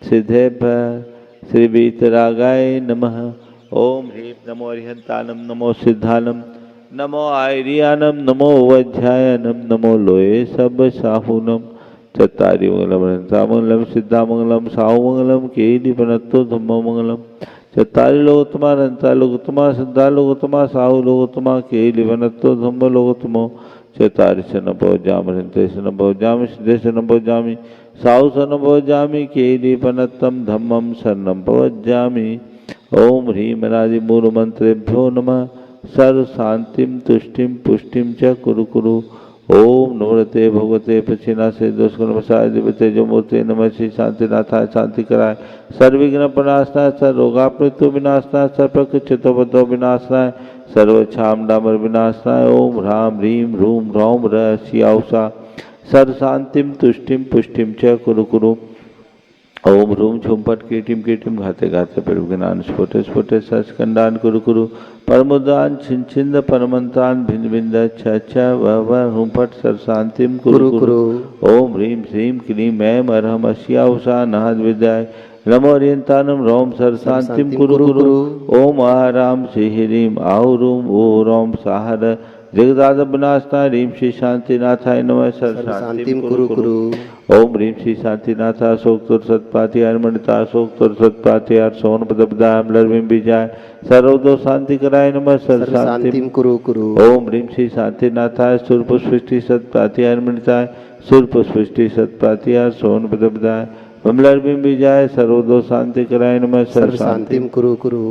सिद्धेभ्यः श्रीवीतरागाय नमः। ओम ह्रीं नमो अरिहंतानम नमो सिद्धानम नमो आयरियानम नमो वज्रायनम नमो लोये सब साहूनम। चत्तारि मंगलम सिद्धामंगलम साहुमंगलम केलिपनत्तो धम्ममंगलम। चत्तारि लोकोत्तमा अनंता लोकोत्तमा सिद्धा लोकोत्तमा साहु लोकोत्तमा केलिपनत्तो धम्म लोकोत्तमो। चत्तारि शनभोजामि हृदय शनभोजामि सिद्धे शनभोजामि साहु शनभोजामि केलिपनत्तं धम्मं शरणं भवज्जामि। ओम ह्रीं राजि मूल मंत्रेभ्यो नमः। सर्व शांतिम तुष्टिम पुष्टिम च कुरु कुरु। ओम नमोते भगवते पश्चिनाशे दोषगुणवशाय दिव्यतेजो मूर्ते नमः। श्री शांतिनाथाय शांति कराय सर्वविघ्न प्रणाशनाय सर्वरोगापृतो विनाशनाय सर्वप्रकृतितो विनाशनाय सर्वक्षाम डामर विनाशनाय। ओम ह्रां ह्रीं ह्रूं ह्रौं ह्रस्याउषा सर्व शांतिम तुष्टिम पुष्टिम च कुरु कुरु। ओम रूम झुम्पट कीटिम कीटिम घाते घाते परिज्ञान स्फुटे स्फुटे सस्कंदान कुरु कुरु। परमुदान छिंद परमंतान भिन्न भिन्न छ वह हुम्पट सर शांतिम कुरु कुरु। ओम ह्रीं श्रीं क्लीं ऐं अरहम अस्याउषा नहद विद्याय नमो अरियंतानम रोम सर शांतिम कुरु कुरु। ओम आराम श्री ह्रीं आहुरूम ओ रोम साहर जगदाद विनाशनाय ह्रीं श्री शांतिनाथाय नमः। सर शांतिम कुरु कुरु। ओम ह्रीं श्री शांतिनाथा अशोक सत्पातिहार मंडिता अशोक सत्पातिहार सोन पदबदाम लर्विम बीजाय सर्वदो शांति कराय नमः। सर शांतिम कुरु कुरु। ओम ह्रीं श्री शांतिनाथाय सूर्यपुष्टि सत्पातिहार मंडिताय सूर्यपुष्टि सत्पातिहार सोन पदबदाय लर्विम बीजाय सर्वदो शांति कराय नमः। सर शांतिम कुरु कुरु।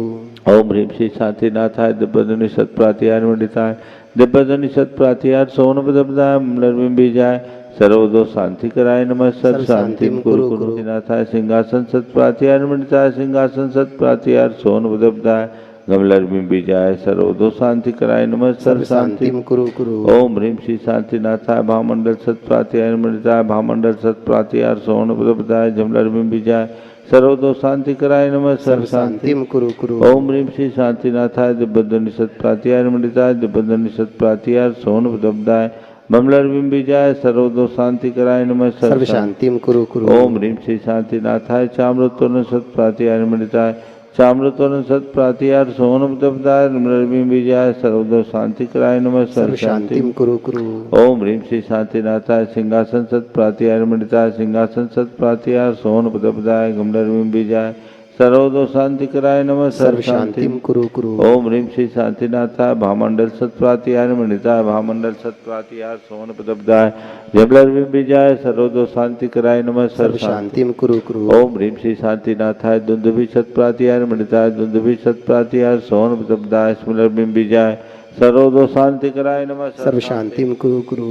ओम ह्रीं श्री शांतिनाथाय दिव्यधनि सत्पातिहार मंडिताय दिव्यधनि सत्पातिहार सोन पदबदाय लर्विम बीजाय सर्वदो शांति कराय नमः। सर शांतिम कुरु कुरु। नाथाय सिंहासन सत्प्रातिहार मंडिताय सिंहासन सत्प्रातिहार सोन पदबदाय गमलर्विम बीजाय सर्वदो शांति कराय नमः। सर शांतिम कुरु कुरु। ओम ह्रीं श्री शांतिनाथाय भामंडल सत्प्रातिहार मंडिताय भामंडल सत्प्रातिहार सोन पदबदाय जमलर्विम बीजाय सर्वदो शांति कराय नमः। सर शांतिम कुरु कुरु। ओम ह्रीं श्री शांतिनाथाय दिव्यधनि सत्प्रातिहार मंडिताय दिव्यधनि सत्प्रातिहार सोन पदबदाय बमलर्विम बीजाय सर्वदो शांति कराय नमः। सर्व शांतिम कुरु कुरु। ओम ह्रीं श्री शांतिनाथाय चाम्रतोरण सत्प्रातिहार मंडिताय चाम्रतोरण सत्प्रातिहार सोन पदबदाय बमलर्विम बीजाय सर्वदो शांति कराय नमः। सर्व शांतिम कुरु कुरु। ओम ह्रीं श्री शांतिनाथाय सिंहासन सत्प्रातिहार मंडिताय सिंहासन सत्प्रातिहार सोन पदबदाय गमलर्विम बीजाय सर्वदो शांति कराय नमः। सर्व शांतिम कुरु कुरु। ओम ह्रीं श्री शांतिनाथाय भामंडल सत्प्रातिहार मंडिताय भामंडल सत्प्रातिहार सोन पदबदाय जमलर्विम बीजाय सर्वदो शांति कराय नमः। सर्व शांतिम कुरु कुरु। ओम ह्रीं श्री शांतिनाथाय दुंदुभि सत्प्रातिहार मंडिताय दुंदुभि सत्प्रातिहार सोन पदबदाय स्मलर्विम बीजाय सर्वदो शांति कराय नमः। सर्व शांतिम कुरु कुरु।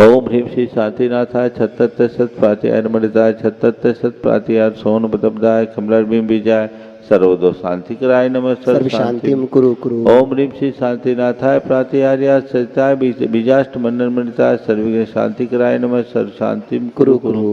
ओम ह्रीं श्री शांतिनाथाय छत्तर सत्प्रातिहार मंडिताय छत्तर सत्प्रातिहार सोन पदबदाय कमलर्विम बीजाय सर्वदो शांति कराय नमः। सर्व शांतिम कुरु कुरु। ओम ह्रीं श्री शांतिनाथाय प्रातिहार्या सहिताय बीजाष्ट मंडल मंडिताय सर्वविघ्न शांति कराय नमः। सर्व शांतिम कुरु कुरु।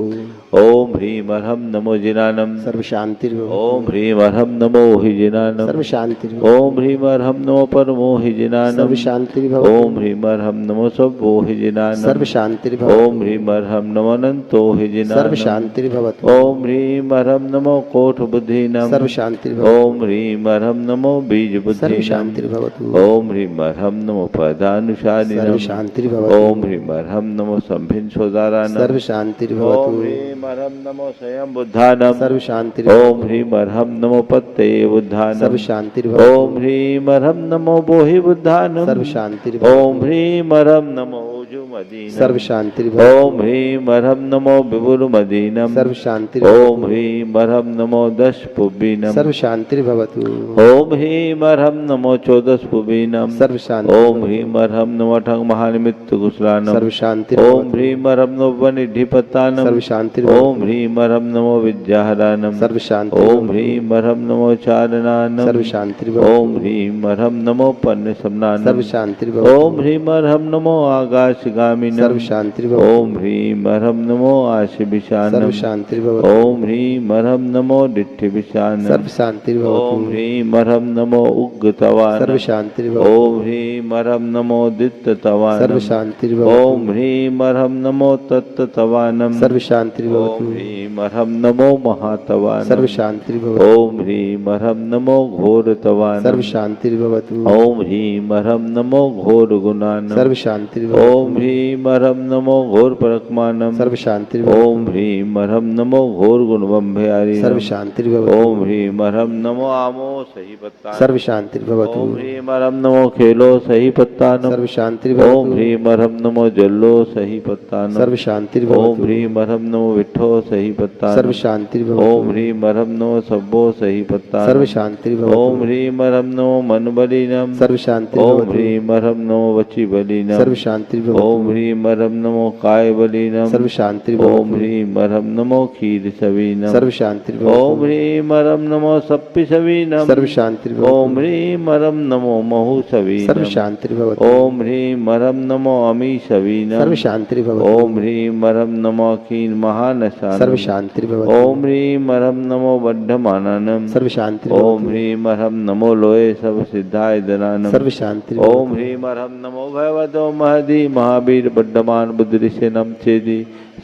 ओम ह्रीं अरहम नमो जिनानम सर्व शांति। ओम ह्रीं अरहम नमो हि जिनानम सर्व शांति। ओम ह्रीं अरहम नमो परमो हि जिनानम सर्व शांति। ओम ह्रीं अरहम नमो सबो हि जिनानम सर्व शांति। ओम ह्रीं अरहम नमो अनंतो हि जिनानम सर्व शांति भवतु। ओम ह्रीं अरहम नमो कोट बुद्धिनाम सर्व शांति। ओम ह्रीं अरहम नमो बीज बुद्धि सर्व शांति भवतु। ओम ह्रीं अरहम नमो पदानुसारिणम सर्व शांति भवतु। ओम ह्रीं अरहम नमो संभिन सोदारानम सर्व शांति भवतु। ओम ह्रीं अरहम नमो स्वयं बुद्धानम सर्व शांति। ओम ह्रीं अरहम नमो पत्ते बुद्धानम सर्व शांति भवतु। ओम ह्रीं अरहम नमो बोहि बुद्धानम सर्व शांति। ओम ह्रीं अरहम नमो मदीनम सर्व शांति। ओम ह्रीं अरहम नमो विभुर मदीनम सर्व शांति। ओम ह्रीं अरहम नमो दश पुबीनम सर्व शांति भवतु। ओम ह्रीं अरहम नमो चौदश पुबीनम सर्व शांति। ओम ह्रीं अरहम नमो ठंग महानिमित्त कुशलानम सर्व शांति। ओम ह्रीं अरहम नमो वनिधिपतानम सर्व शांति। ओम ह्रीं अरहम नमो विद्याहरानम सर्व शांति। ओम ह्रीं अरहम नमो चारणानम सर्व शांति। ओम ह्रीं अरहम नमो पन्न समनानम सर्व शांति। ओम ह्रीं अरहम नमो आकाश गामिनम् सर्व शांतिर्भवतु। ओम ह्रीं मरहम नमो आशिविशानम् सर्व शांतिर्भवतु। ओम ह्रीं मरहम नमो डिट्ठिविशानम् सर्व शांतिर्भवतु। ओम ह्रीं मरहम नमो उग्गतवानम् सर्व शांतिर्भवतु। ओम ह्रीं मरहम नमो दित्ततवानम् सर्व शांतिर्भवतु। ओम ह्रीं मरहम नमो तत्ततवानम् सर्व शांतिर्भवतु। ओम ह्रीं मरहम नमो महातवानम् सर्व शांतिर्भवतु। ओम ह्रीं मरहम नमो घोरतवानम् सर्व शांतिर्भवतु। ओम ह्रीं मरहम नमो घोर गुणानम् सर्व शांतिर्भवतु। ओम ह्रीं मरहम नमो घोर परकमानम् सर्व शांतिर्भवतु। ओम ह्रीं मरहम नमो घोर गुणवंभयारिणम् सर्व शांतिर्भवतु। ओम ह्रीं मरहम नमो आमो सही पत्ता सर्व शांतिर्भवतु। ओम ह्रीं मरहम नमो खेलो सही पत्तानम् सर्व शांतिर्भवतु। ओम ह्रीं मरहम नमो जल्लो सही पत्तानम् सर्व शांतिर्भवतु। ओम ह्रीं मरहम नमो विठ्ठो सही पत्तानम् सर्व शांतिर्भवतु। ओम ह्रीं मरहम नमो सब्बो सही पत्तानम् सर्व शांतिर्भवतु। ओम ह्रीं मरहम नमो मनबलिनम् सर्व शांतिर्भवतु। ओम ह्रीं मरहम नमो वची बलिनम् सर्व शांतिर्भवतु। ओम ह्रीं मरहम नमो काय बलिनम् सर्व शांतिर्भवतु। ओम ह्रीं मरहम नमो खीर सवीनम् सर्व शांतिर्भवतु। ओम ह्रीं मरहम नमो सप्पि सवीनम् सर्व शांतिर्भवतु। ओम ह्रीं मरहम नमो महु सवीनम् सर्व शांतिर्भवतु। ओम ह्रीं मरहम नमो अमी सवीनम् सर्व शांतिर्भवतु। ओम ह्रीं मरहम नमो अकीन महानशानम् सर्व शांतिर्भवतु। ओम ह्रीं मरहम नमो बद्धमाननम् सर्व शांतिर्भवतु। ओम ह्रीं मरहम नमो लोये सब सिद्धाय दनानम् सर्व शांतिर्भवतु। ओम ह्रीं मरहम नमो भगवतो महदी महावीर बद्धमान बुद्धिशेनम चेदी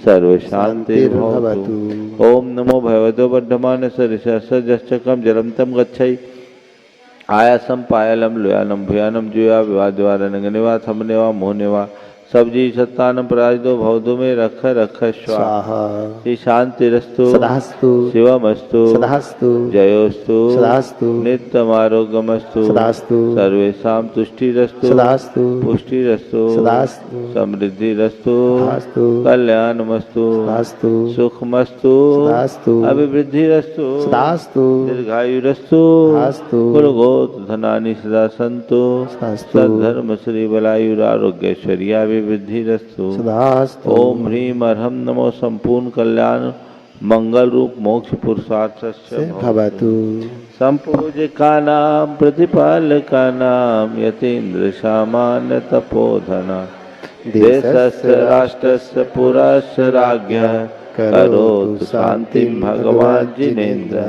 सर्व शांतिर्भवतु। ओम नमो भगवतो बद्धमान सरसजश्चकम जलम तम गच्छै आयासम पायलम लोयानम भूयानम जुया विवाद्वारा नंगनेवा थमनेवा मोहनेवा सब्जी सत्तानम पराजितो भवदो में रख रख स्वाहा श्री शांतिरस्तु सदास्तु शिवमस्तु सदास्तु जयोस्तु सदास्तु नित्यमारोग्यमस्तु सदास्तु सर्वेषां तुष्टिरस्तु सदास्तु पुष्टिरस्तु सदास्तु समृद्धिरस्तु सदास्तु कल्याणमस्तु सदास्तु सुखमस्तु सदास्तु अभिवृद्धिरस्तु सदास्तु दीर्घायुरस्तु सदास्तु कुलगोत धनानि सदा सन्तु सदास्तु सद्धर्म श्री बलायुरारोग्यैश्वर्या विवृद्धिरस्तु सदास्तु ओम ह्रीं मरहम नमो संपूर्ण कल्याण मंगल रूप मोक्ष पुरुषार्थस्य भवतु। संपूजिकानां प्रतिपालकानां यतीन्द्र सामान्य तपोधना देशस्य राष्ट्रस्य पुरस्य राज्ञः करोतु शान्तिं भगवान् जिनेन्द्र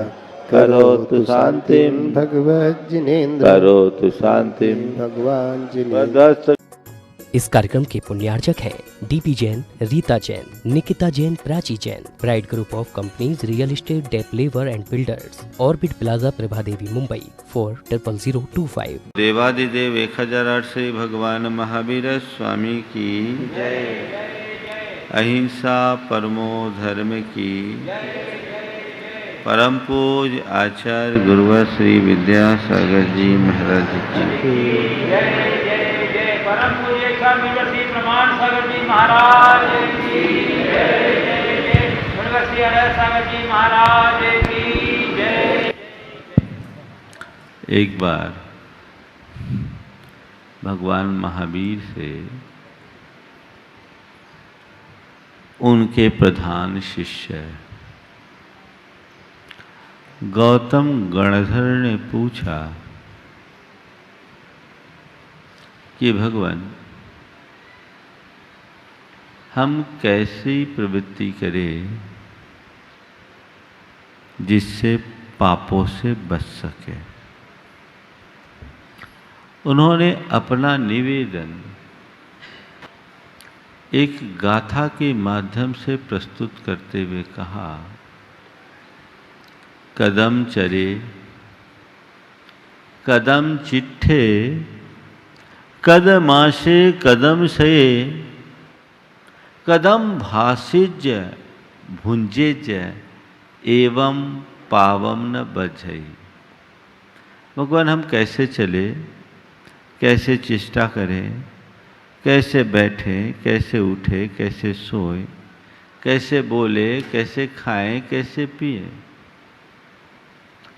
करोतु शान्तिं भगवत् जिनेन्द्र करोतु शान्तिं भगवान जिनेन्द्र। इस कार्यक्रम के पुण्यार्चक हैं DP Jain, Rita Jain, Nikita Jain, Prachi Jain, pride group of companies real estate developer and builders, orbit plaza, Prabha Devi, Mumbai 400025। देवादिदेव 1008 श्री भगवान महावीर स्वामी की अहिंसा परमो धर्म की परम पूज्य आचार्य गुरुवर श्री विद्यासागर जी महाराज की परम पूज्य स्वामी श्री प्रमाण सागर जी महाराज की जय। श्री अरहर सागर जी महाराज की जय। एक बार भगवान महावीर से उनके प्रधान शिष्य गौतम गणधर ने पूछा कि भगवान हम कैसी प्रवृत्ति करें जिससे पापों से बच सके। उन्होंने अपना निवेदन एक गाथा के माध्यम से प्रस्तुत करते हुए कहा, कदम चरे कदम चिट्ठे कदमाशे कदम सये कदम भाषिज्य भुंजेज्य एवं पावम न बझई। भगवान हम कैसे चले, कैसे चेष्टा करें, कैसे बैठें, कैसे उठे, कैसे सोए, कैसे बोले, कैसे खाएं, कैसे पिए,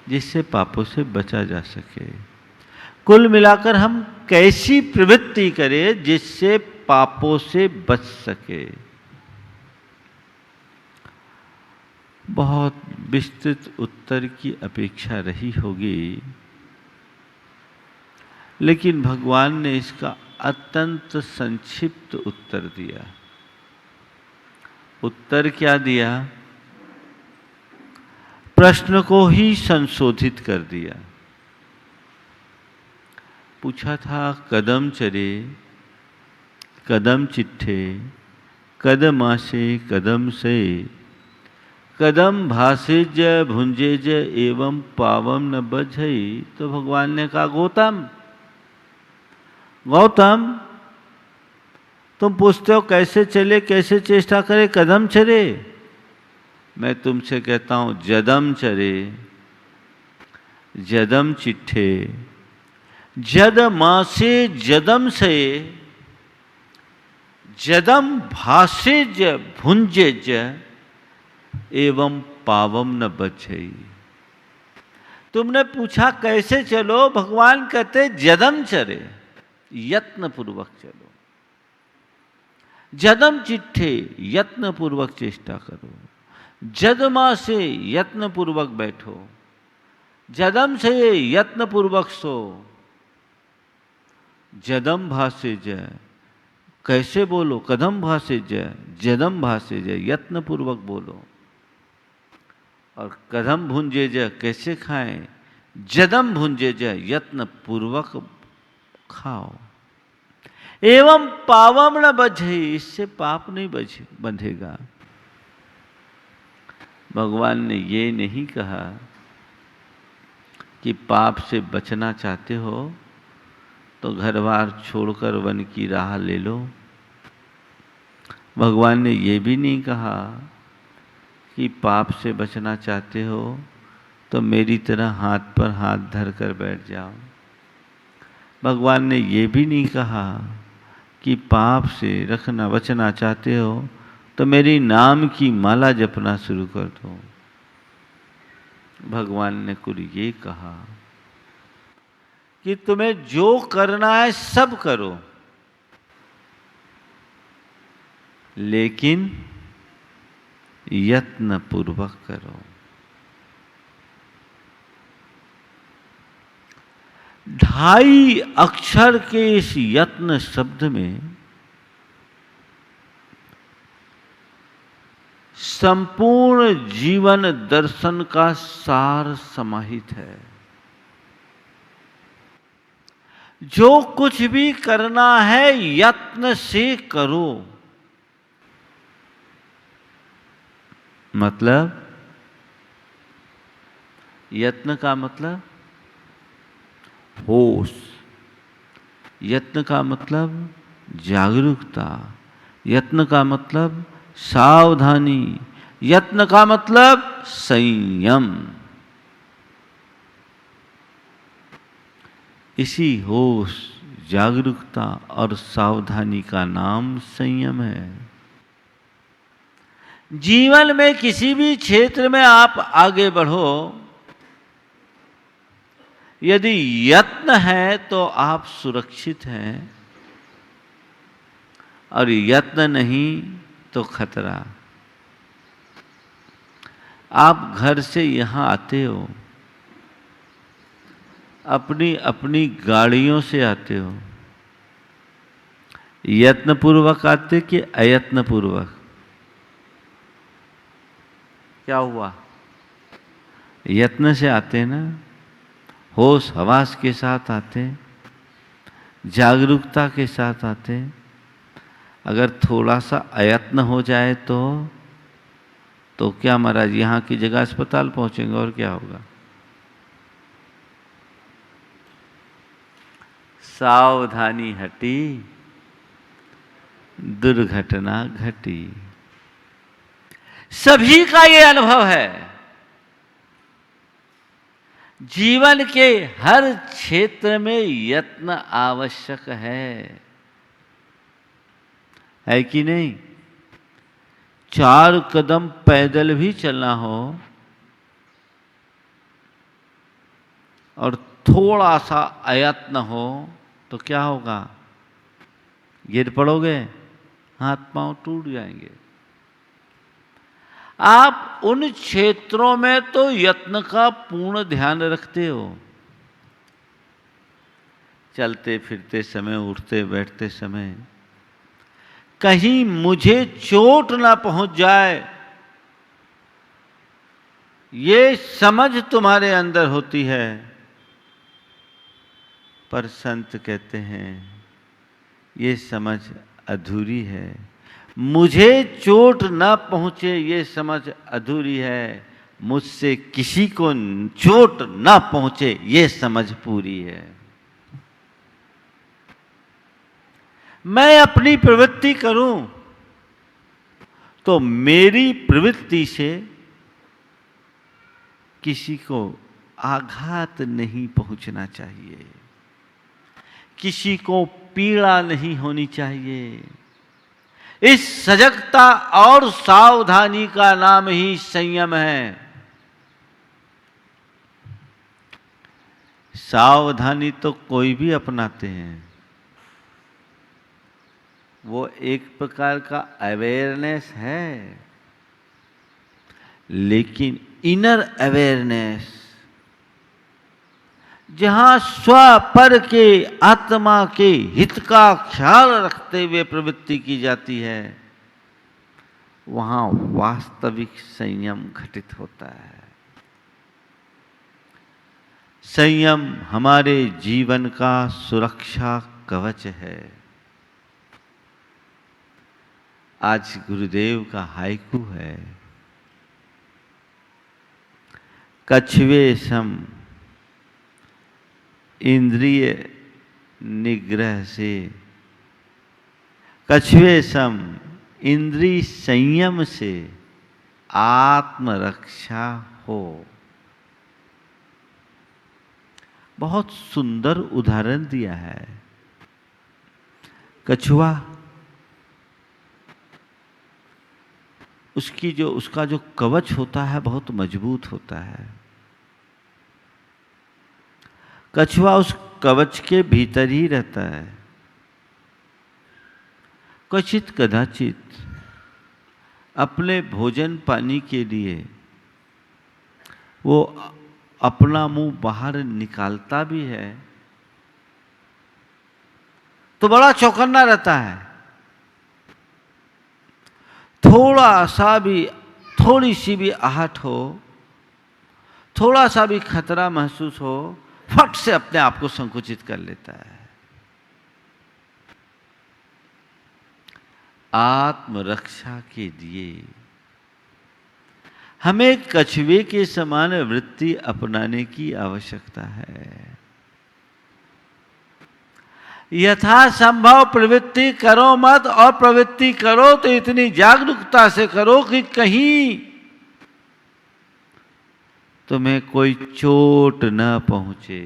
जिससे पापों से बचा जा सके। कुल मिलाकर हम कैसी प्रवृत्ति करें जिससे पापों से बच सके। बहुत विस्तृत उत्तर की अपेक्षा रही होगी, लेकिन भगवान ने इसका अत्यंत संक्षिप्त उत्तर दिया। उत्तर क्या दिया? प्रश्न को ही संशोधित कर दिया। पूछा था कदम चरे कदम चिट्ठे कदम आसे कदम से कदम भाषेज भुंजेज एवं पावम न बझई। तो भगवान ने कहा गौतम गौतम तुम पूछते हो कैसे चले कैसे चेष्टा करे कदम चरे। मैं तुमसे कहता हूं जदम चरे जदम चिट्ठे जद मासे जदम से जदम भाषेज भुंजेज एवं पावम न बचई। तुमने पूछा कैसे चलो, भगवान कहते जदम चरे, यत्न पूर्वक चलो। जदम चिट्ठे यत्न पूर्वक चेष्टा करो। जदमा से यत्न पूर्वक बैठो। जदम से यत्न पूर्वक सो। जदम भाषे जय कैसे बोलो, कदम भाषे जय जदम भाषे जय यत्न पूर्वक बोलो। और कदम भुंजे जय कैसे खाएं, जदम भुंजे जय यत्न पूर्वक खाओ। एवं पावम न बझे, इससे पाप नहीं बंधेगा। भगवान ने ये नहीं कहा कि पाप से बचना चाहते हो तो घर बार छोड़कर वन की राह ले लो। भगवान ने ये भी नहीं कहा कि पाप से बचना चाहते हो तो मेरी तरह हाथ पर हाथ धर कर बैठ जाओ। भगवान ने ये भी नहीं कहा कि पाप से बचना चाहते हो तो मेरी नाम की माला जपना शुरू कर दो। भगवान ने कुल ये कहा कि तुम्हें जो करना है सब करो, लेकिन यत्न पूर्वक करो। ढाई अक्षर के इस यत्न शब्द में संपूर्ण जीवन दर्शन का सार समाहित है। जो कुछ भी करना है यत्न से करो। मतलब यत्न का मतलब होश, यत्न का मतलब जागरूकता, यत्न का मतलब सावधानी, यत्न का मतलब संयम। इसी होश, जागरूकता और सावधानी का नाम संयम है। जीवन में किसी भी क्षेत्र में आप आगे बढ़ो, यदि यत्न है तो आप सुरक्षित हैं, और यत्न नहीं तो खतरा। आप घर से यहां आते हो, अपनी अपनी गाड़ियों से आते हो, यत्न पूर्वक आते कि अयत्न पूर्वक? क्या हुआ? यत्न से आते ना, होश हवास के साथ आते, जागरूकता के साथ आते। अगर थोड़ा सा अयत्न हो जाए तो क्या महाराज यहाँ की जगह अस्पताल पहुंचेंगे और क्या होगा? सावधानी हटी, दुर्घटना घटी। सभी का ये अनुभव है। जीवन के हर क्षेत्र में यत्न आवश्यक है कि नहीं? 4 कदम पैदल भी चलना हो और थोड़ा सा अयत्न हो तो क्या होगा? गिर पड़ोगे, हाथ पांव टूट जाएंगे। आप उन क्षेत्रों में तो यत्न का पूर्ण ध्यान रखते हो, चलते फिरते समय, उठते बैठते समय कहीं मुझे चोट ना पहुंच जाए, ये समझ तुम्हारे अंदर होती है। पर संत कहते हैं ये समझ अधूरी है। मुझे चोट ना पहुंचे ये समझ अधूरी है, मुझसे किसी को चोट ना पहुंचे ये समझ पूरी है। मैं अपनी प्रवृत्ति करूं तो मेरी प्रवृत्ति से किसी को आघात नहीं पहुंचना चाहिए, किसी को पीड़ा नहीं होनी चाहिए। इस सजगता और सावधानी का नाम ही संयम है। सावधानी तो कोई भी अपनाते हैं, वो एक प्रकार का अवेयरनेस है, लेकिन इनर अवेयरनेस जहां स्व पर के आत्मा के हित का ख्याल रखते हुए प्रवृत्ति की जाती है, वहां वास्तविक संयम घटित होता है। संयम हमारे जीवन का सुरक्षा कवच है। आज गुरुदेव का हाइकू है, कछुए सम इंद्रिय निग्रह से, कछुए सम इंद्रिय संयम से आत्मरक्षा हो। बहुत सुंदर उदाहरण दिया है। कछुआ उसका जो कवच होता है बहुत मजबूत होता है। कछुआ उस कवच के भीतर ही रहता है। क्वचित कदाचित अपने भोजन पानी के लिए वो अपना मुंह बाहर निकालता भी है तो बड़ा चौकन्ना रहता है। थोड़ी सी भी आहट हो, थोड़ा सा भी खतरा महसूस हो, फट से अपने आप को संकुचित कर लेता है। आत्मरक्षा के लिए हमें कछुए के समान वृत्ति अपनाने की आवश्यकता है। यथासंभव प्रवृत्ति करो मत, और प्रवृत्ति करो तो इतनी जागरूकता से करो कि कहीं तुम्हें कोई चोट न पहुंचे,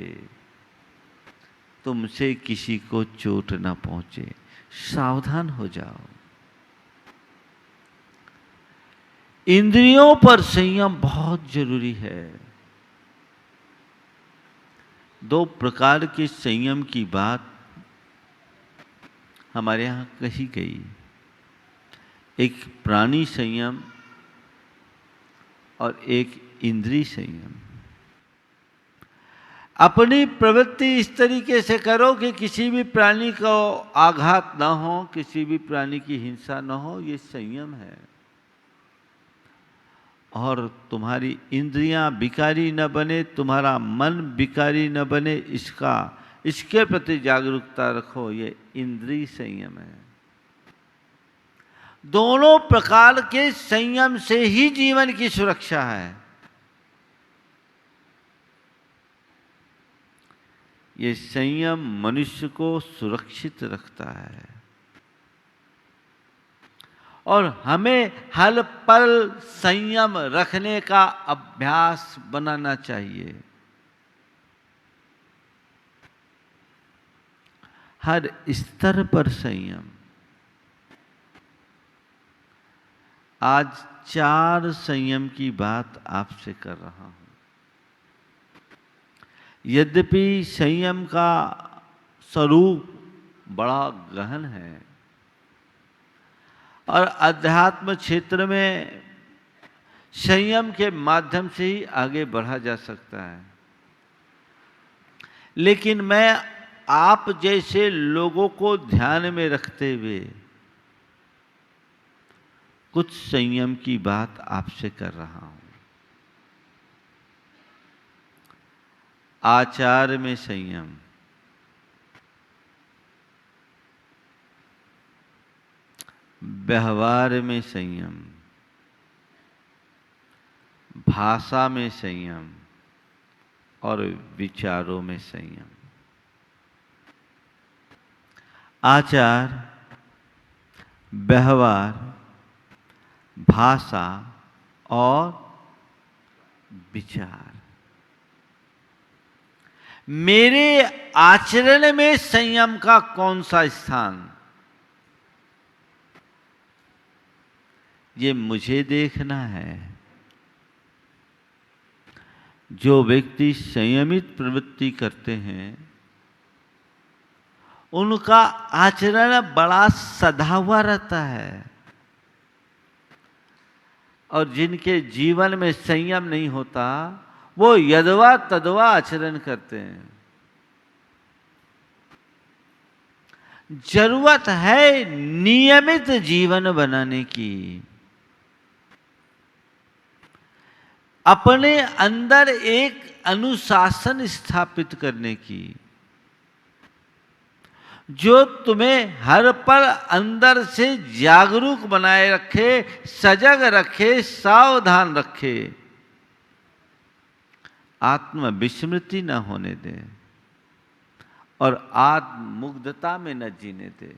तुमसे किसी को चोट न पहुंचे। सावधान हो जाओ। इंद्रियों पर संयम बहुत जरूरी है। दो प्रकार के संयम की बात हमारे यहाँ कही गई। एक प्राणी संयम और एक इंद्रिय संयम। अपनी प्रवृत्ति इस तरीके से करो कि किसी भी प्राणी को आघात न हो, किसी भी प्राणी की हिंसा न हो, ये संयम है। और तुम्हारी इंद्रियां विकारी न बने, तुम्हारा मन विकारी न बने, इसके प्रति जागरूकता रखो, ये इंद्रिय संयम है। दोनों प्रकार के संयम से ही जीवन की सुरक्षा है। ये संयम मनुष्य को सुरक्षित रखता है और हमें हर पल संयम रखने का अभ्यास बनाना चाहिए। हर स्तर पर संयम। आज 4 संयम की बात आपसे कर रहा हूं। यद्यपि संयम का स्वरूप बड़ा गहन है और अध्यात्म क्षेत्र में संयम के माध्यम से ही आगे बढ़ा जा सकता है, लेकिन मैं आप जैसे लोगों को ध्यान में रखते हुए कुछ संयम की बात आपसे कर रहा हूं। आचार में संयम, व्यवहार में संयम, भाषा में संयम और विचारों में संयम। आचार, व्यवहार, भाषा और विचार। मेरे आचरण में संयम का कौन सा स्थान, ये मुझे देखना है। जो व्यक्ति संयमित प्रवृत्ति करते हैं उनका आचरण बड़ा सधा हुआ रहता है, और जिनके जीवन में संयम नहीं होता वो यदवा तदवा आचरण करते हैं। जरूरत है नियमित जीवन बनाने की, अपने अंदर एक अनुशासन स्थापित करने की, जो तुम्हें हर पल अंदर से जागरूक बनाए रखे, सजग रखे, सावधान रखे, आत्म विस्मृति न होने दे और आत्ममुग्धता में न जीने दे।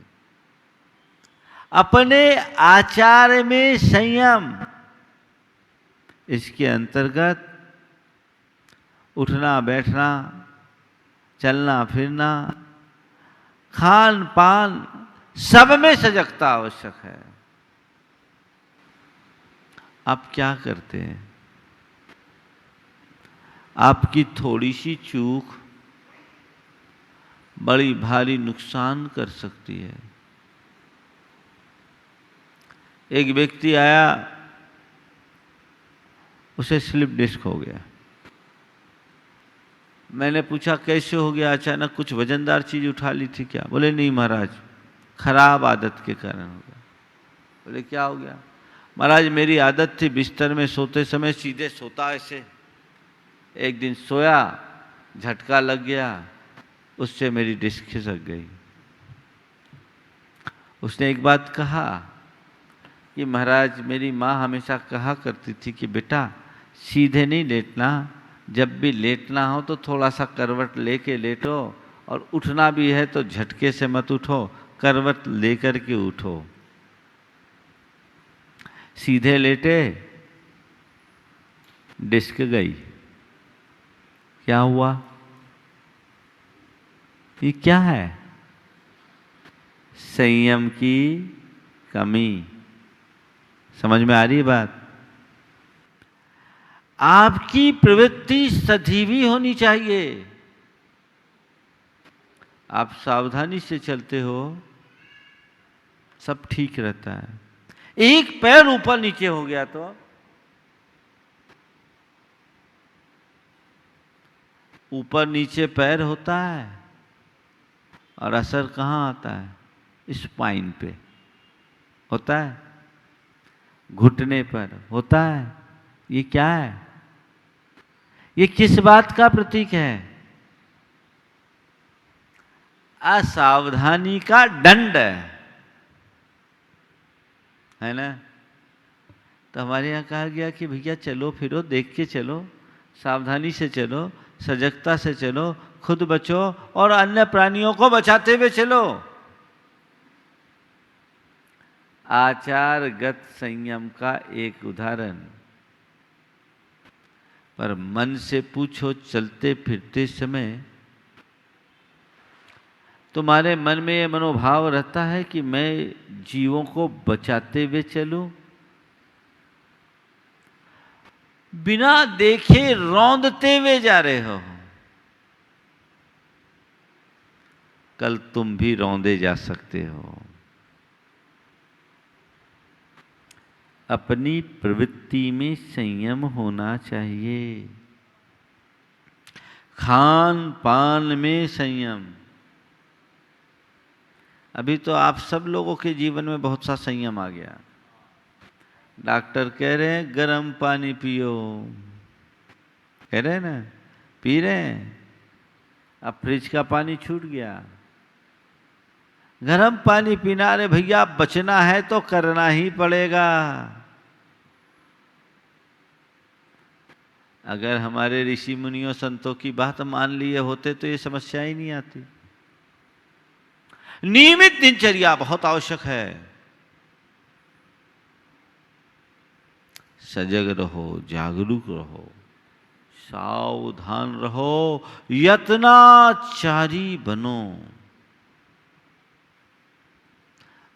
अपने आचार में संयम, इसके अंतर्गत उठना बैठना, चलना फिरना, खान पान, सब में सजगता आवश्यक है। आप क्या करते हैं? आपकी थोड़ी सी चूक बड़ी भारी नुकसान कर सकती है। एक व्यक्ति आया, उसे स्लिप डिस्क हो गया। मैंने पूछा कैसे हो गया? अचानक कुछ वजनदार चीज उठा ली थी क्या? बोले नहीं महाराज, खराब आदत के कारण हो गया। बोले क्या हो गया? महाराज मेरी आदत थी बिस्तर में सोते समय सीधे सोता ऐसे। एक दिन सोया, झटका लग गया, उससे मेरी डिस्क खिसक गई। उसने एक बात कहा कि महाराज मेरी माँ हमेशा कहा करती थी कि बेटा सीधे नहीं लेटना, जब भी लेटना हो तो थोड़ा सा करवट लेके लेटो, और उठना भी है तो झटके से मत उठो, करवट लेकर के उठो। सीधे लेटे, डिस्क गई। क्या हुआ? ये क्या है? संयम की कमी। समझ में आ रही है बात? आपकी प्रवृत्ति सजीवी होनी चाहिए। आप सावधानी से चलते हो, सब ठीक रहता है। एक पैर ऊपर नीचे हो गया तो ऊपर नीचे पैर होता है, और असर कहाँ आता है? स्पाइन पे होता है, घुटने पर होता है। ये क्या है? ये किस बात का प्रतीक है? असावधानी का दंड है ना? तो हमारे यहाँ कहा गया कि भैया चलो फिरो, देख के चलो, सावधानी से चलो, सजगता से चलो, खुद बचो और अन्य प्राणियों को बचाते हुए चलो। आचारगत संयम का एक उदाहरण। पर मन से पूछो, चलते फिरते समय तुम्हारे मन में ये मनोभाव रहता है कि मैं जीवों को बचाते हुए चलूं? बिना देखे रौंदते हुए जा रहे हो, कल तुम भी रौंदे जा सकते हो। अपनी प्रवृत्ति में संयम होना चाहिए। खान पान में संयम, अभी तो आप सब लोगों के जीवन में बहुत सा संयम आ गया। डॉक्टर कह रहे हैं गर्म पानी पियो, कह रहे हैं ना, पी रहे हैं। अब फ्रिज का पानी छूट गया, गर्म पानी पीना। अरे भैया बचना है तो करना ही पड़ेगा। अगर हमारे ऋषि मुनियों संतों की बात मान लिए होते तो ये समस्या ही नहीं आती। नियमित दिनचर्या बहुत आवश्यक है। सजग रहो, जागरूक रहो, सावधान रहो, यत्नाचारी बनो।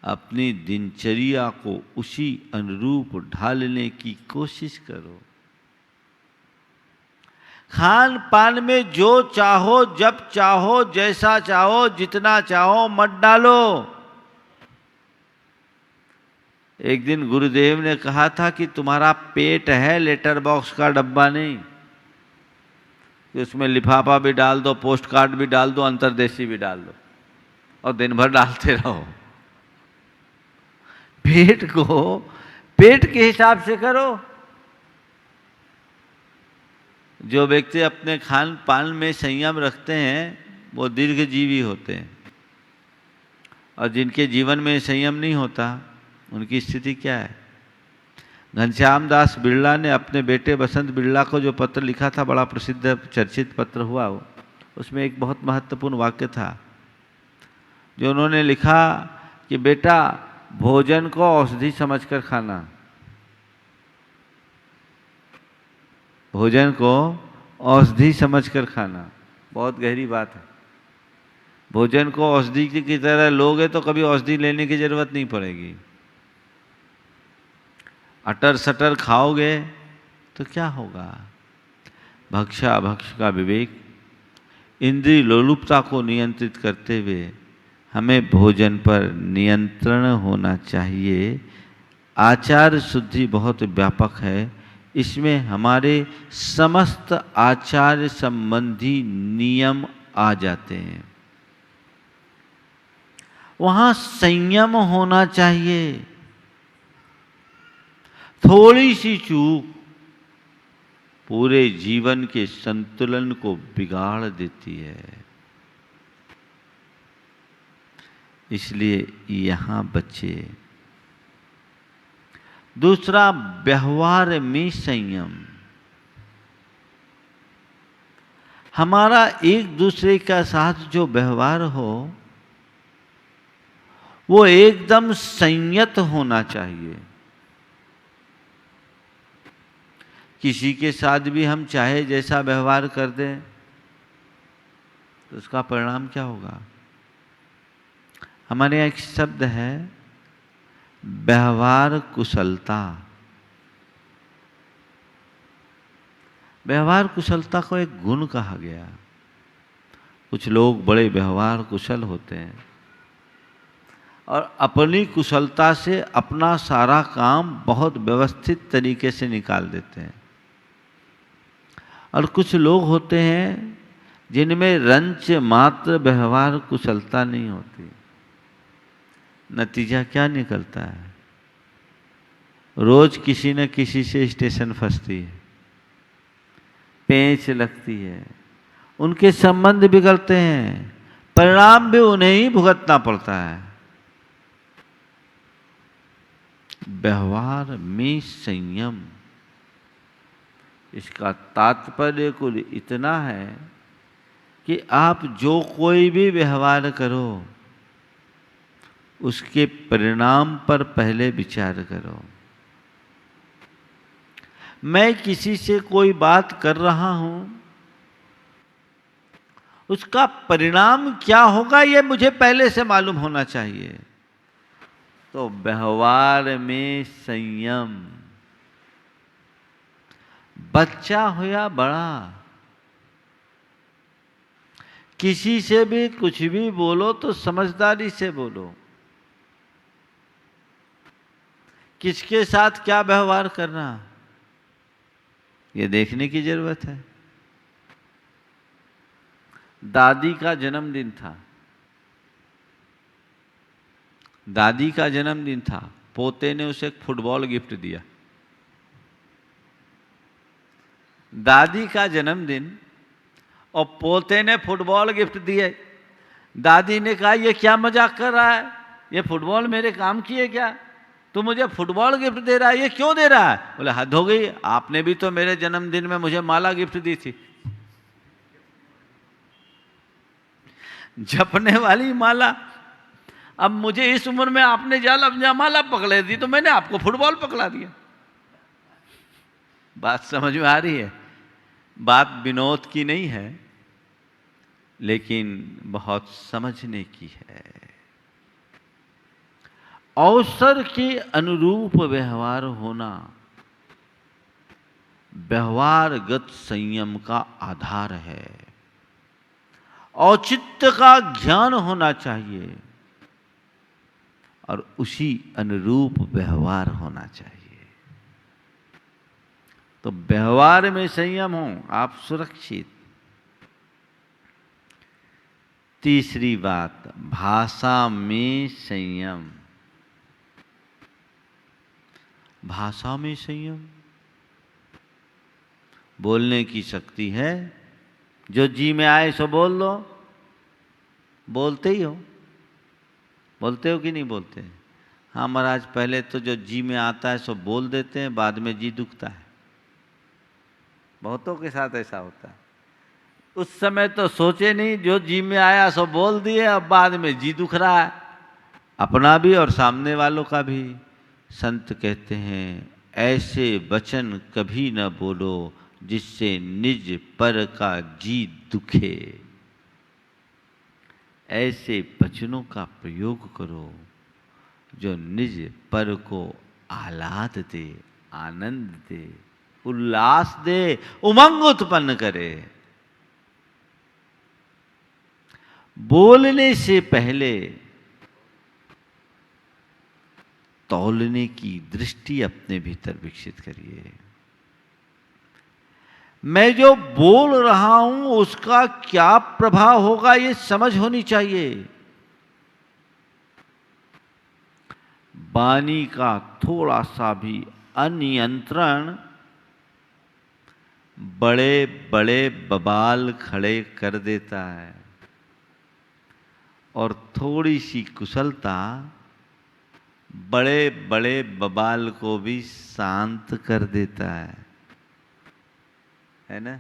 अपनी दिनचर्या को उसी अनुरूप ढालने की कोशिश करो। खान पान में जो चाहो, जब चाहो, जैसा चाहो, जितना चाहो मत डालो। एक दिन गुरुदेव ने कहा था कि तुम्हारा पेट है लेटर बॉक्स का डब्बा नहीं कि उसमें लिफाफा भी डाल दो, पोस्ट कार्ड भी डाल दो, अंतर्देशी भी डाल दो और दिन भर डालते रहो। पेट को पेट के हिसाब से करो। जो व्यक्ति अपने खान पान में संयम रखते हैं वो दीर्घजीवी होते हैं, और जिनके जीवन में संयम नहीं होता उनकी स्थिति क्या है। घनश्याम दास बिरला ने अपने बेटे बसंत बिरला को जो पत्र लिखा था, बड़ा प्रसिद्ध चर्चित पत्र हुआ वो, उसमें एक बहुत महत्वपूर्ण वाक्य था जो उन्होंने लिखा कि बेटा भोजन को औषधि समझकर खाना। भोजन को औषधि समझकर खाना बहुत गहरी बात है। भोजन को औषधि की तरह लोगे तो कभी औषधि लेने की जरूरत नहीं पड़ेगी। अटर सटर खाओगे तो क्या होगा। भक्षा भक्ष का विवेक, इंद्रिय लोलुपता को नियंत्रित करते हुए हमें भोजन पर नियंत्रण होना चाहिए। आचार शुद्धि बहुत व्यापक है, इसमें हमारे समस्त आचार संबंधी नियम आ जाते हैं। वहाँ संयम होना चाहिए। थोड़ी सी चूक पूरे जीवन के संतुलन को बिगाड़ देती है। इसलिए यहाँ बच्चे। दूसरा, व्यवहार में संयम। हमारा एक दूसरे का साथ जो व्यवहार हो वो एकदम संयत होना चाहिए। किसी के साथ भी हम चाहे जैसा व्यवहार कर दें तो उसका परिणाम क्या होगा। हमारे यहाँ एक शब्द है व्यवहार कुशलता। व्यवहार कुशलता को एक गुण कहा गया। कुछ लोग बड़े व्यवहार कुशल होते हैं और अपनी कुशलता से अपना सारा काम बहुत व्यवस्थित तरीके से निकाल देते हैं, और कुछ लोग होते हैं जिनमें रंच मात्र व्यवहार कुशलता नहीं होती। नतीजा क्या निकलता है, रोज किसी न किसी से स्टेशन फंसती है, पेंच लगती है, उनके संबंध बिगड़ते हैं, परिणाम भी उन्हें ही भुगतना पड़ता है। व्यवहार में संयम, इसका तात्पर्य कुल इतना है कि आप जो कोई भी व्यवहार करो उसके परिणाम पर पहले विचार करो। मैं किसी से कोई बात कर रहा हूं, उसका परिणाम क्या होगा ये मुझे पहले से मालूम होना चाहिए। तो व्यवहार में संयम। बच्चा हो या बड़ा, किसी से भी कुछ भी बोलो तो समझदारी से बोलो। किसके साथ क्या व्यवहार करना ये देखने की जरूरत है। दादी का जन्मदिन था, दादी का जन्मदिन था, पोते ने उसे एक फुटबॉल गिफ्ट दिया। दादी का जन्मदिन और पोते ने फुटबॉल गिफ्ट दिए। दादी ने कहा ये क्या मजाक कर रहा है, ये फुटबॉल मेरे काम की है क्या, तू मुझे फुटबॉल गिफ्ट दे रहा है, ये क्यों दे रहा है? बोले हद हो गई, आपने भी तो मेरे जन्मदिन में मुझे माला गिफ्ट दी थी। जपने वाली माला, अब मुझे इस उम्र में आपने माला पकड़े दी तो मैंने आपको फुटबॉल पकड़ा दिया। बात समझ में आ रही है? बात विनोद की नहीं है, लेकिन बहुत समझने की है। अवसर के अनुरूप व्यवहार होना व्यवहारगत संयम का आधार है। औचित्य का ज्ञान होना चाहिए और उसी अनुरूप व्यवहार होना चाहिए। तो व्यवहार में संयम हो, आप सुरक्षित। तीसरी बात, भाषा में संयम। भाषा में संयम, बोलने की शक्ति है, जो जी में आए सो बोल दो। बोलते ही हो, बोलते हो कि नहीं बोलते? हाँ महाराज, पहले तो जो जी में आता है सो बोल देते हैं, बाद में जी दुखता है। बहुतों के साथ ऐसा होता है। उस समय तो सोचे नहीं, जो जी में आया सो बोल दिए, अब बाद में जी दुख रहा है, अपना भी और सामने वालों का भी। संत कहते हैं ऐसे वचन कभी न बोलो जिससे निज पर का जी दुखे। ऐसे वचनों का प्रयोग करो जो निज पर को आह्लाद दे, आनंद दे, उल्लास दे, उमंग उत्पन्न करे। बोलने से पहले तौलने की दृष्टि अपने भीतर विकसित करिए। मैं जो बोल रहा हूं उसका क्या प्रभाव होगा, ये समझ होनी चाहिए। वाणी का थोड़ा सा भी अनियंत्रण बड़े बड़े बवाल खड़े कर देता है, और थोड़ी सी कुशलता बड़े बड़े बवाल को भी शांत कर देता है ना?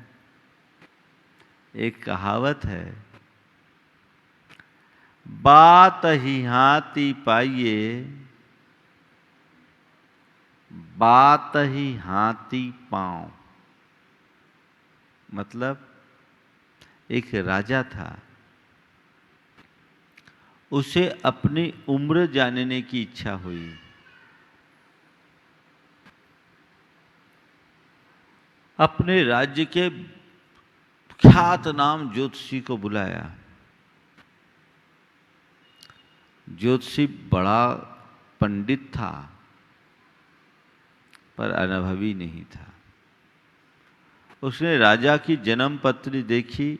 एक कहावत है, बात ही हाथी पाइए, बात ही हाथी पांव। मतलब एक राजा था, उसे अपनी उम्र जानने की इच्छा हुई। अपने राज्य के ख्यात नाम ज्योतिषी को बुलाया। ज्योतिषी बड़ा पंडित था पर अनुभवी नहीं था। उसने राजा की जन्म पत्री देखी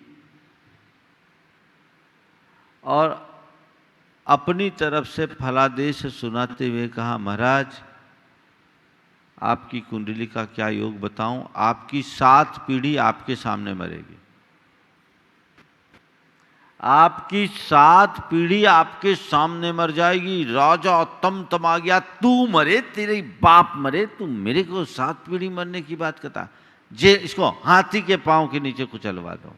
और अपनी तरफ से फलादेश सुनाते हुए कहा, महाराज आपकी कुंडली का क्या योग बताऊं, आपकी 7 पीढ़ी आपके सामने मरेगी। आपकी 7 पीढ़ी आपके सामने मर जाएगी। राजा तमा गया, तू मरे, तेरे बाप मरे, तू मेरे को 7 पीढ़ी मरने की बात करता? जे इसको हाथी के पांव के नीचे कुचलवा दो।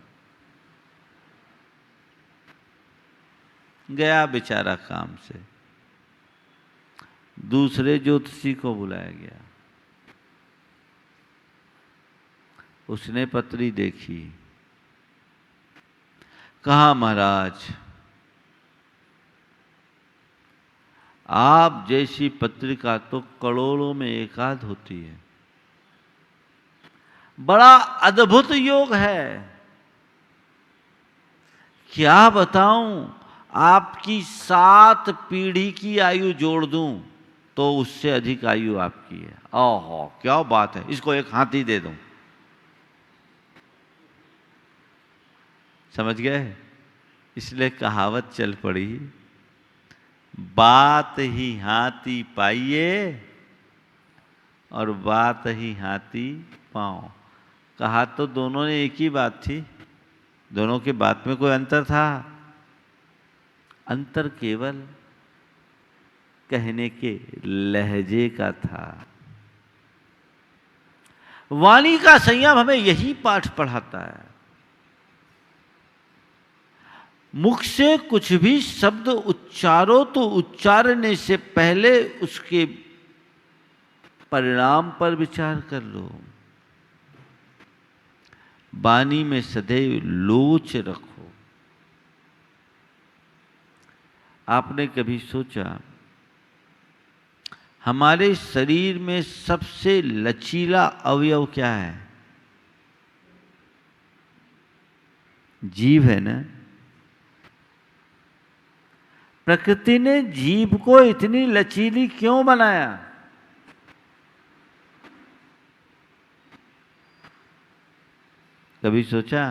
गया बेचारा काम से। दूसरे ज्योतिषी को बुलाया गया। उसने पत्री देखी, कहा महाराज आप जैसी पत्रिका तो करोड़ों में एकाध होती है, बड़ा अद्भुत योग है। क्या बताऊं, आपकी 7 पीढ़ी की आयु जोड़ दूं तो उससे अधिक आयु आपकी है। ओहो क्या बात है, इसको एक हाथी दे दूं। समझ गए? इसलिए कहावत चल पड़ी, बात ही हाथी पाइए और बात ही हाथी पाओ। कहा तो दोनों ने एक ही बात थी, दोनों की बात में कोई अंतर था? अंतर केवल कहने के लहजे का था। वाणी का संयम हमें यही पाठ पढ़ाता है। मुख से कुछ भी शब्द उच्चारो तो उच्चारने से पहले उसके परिणाम पर विचार कर लो। वाणी में सदैव लोच रखो। आपने कभी सोचा हमारे शरीर में सबसे लचीला अवयव क्या है? जीभ है ना। प्रकृति ने जीभ को इतनी लचीली क्यों बनाया? कभी सोचा